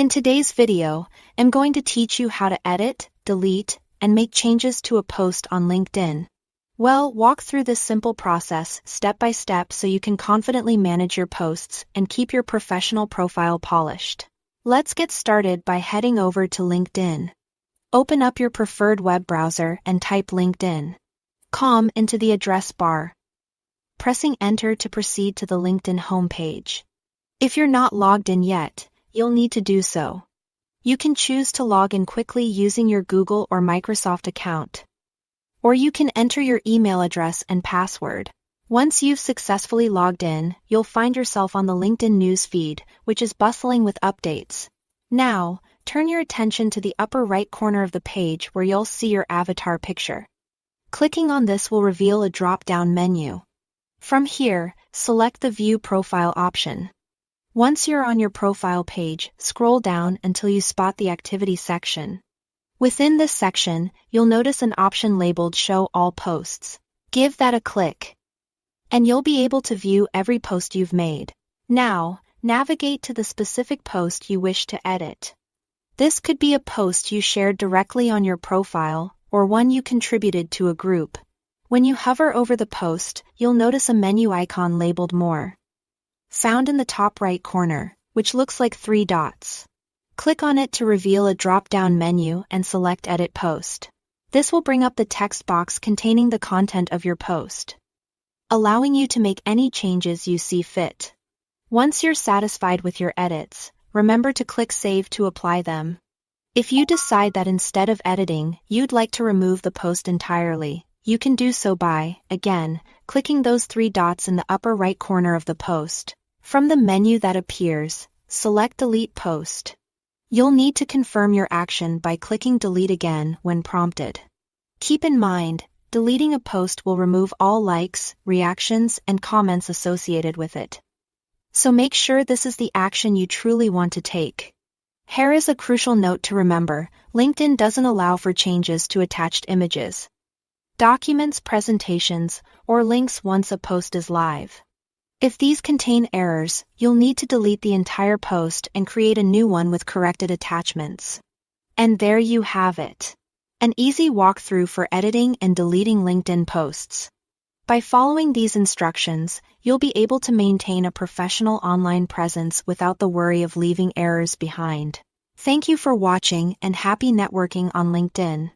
In today's video, I'm going to teach you how to edit, delete, and make changes to a post on LinkedIn. Well, walk through this simple process step by step so you can confidently manage your posts and keep your professional profile polished. Let's get started by heading over to LinkedIn. Open up your preferred web browser and type LinkedIn.com into the address bar, pressing enter to proceed to the LinkedIn homepage. If you're not logged in yet, you'll need to do so. You can choose to log in quickly using your Google or Microsoft account. Or you can enter your email address and password. Once you've successfully logged in, you'll find yourself on the LinkedIn news feed, which is bustling with updates. Now, turn your attention to the upper right corner of the page where you'll see your avatar picture. Clicking on this will reveal a drop-down menu. From here, select the View Profile option. Once you're on your profile page, scroll down until you spot the Activity section. Within this section, you'll notice an option labeled Show All Posts. Give that a click, and you'll be able to view every post you've made. Now, navigate to the specific post you wish to edit. This could be a post you shared directly on your profile, or one you contributed to a group. When you hover over the post, you'll notice a menu icon labeled More, found in the top right corner, which looks like 3 dots. Click on it to reveal a drop-down menu and select Edit Post. This will bring up the text box containing the content of your post, allowing you to make any changes you see fit. Once you're satisfied with your edits, remember to click Save to apply them. If you decide that instead of editing, you'd like to remove the post entirely, you can do so by, again, clicking those 3 dots in the upper right corner of the post. From the menu that appears, select Delete Post. You'll need to confirm your action by clicking Delete again when prompted. Keep in mind, deleting a post will remove all likes, reactions, and comments associated with it. So make sure this is the action you truly want to take. Here is a crucial note to remember: LinkedIn doesn't allow for changes to attached images, documents, presentations, or links once a post is live. If these contain errors, you'll need to delete the entire post and create a new one with corrected attachments. And there you have it. An easy walkthrough for editing and deleting LinkedIn posts. By following these instructions, you'll be able to maintain a professional online presence without the worry of leaving errors behind. Thank you for watching and happy networking on LinkedIn.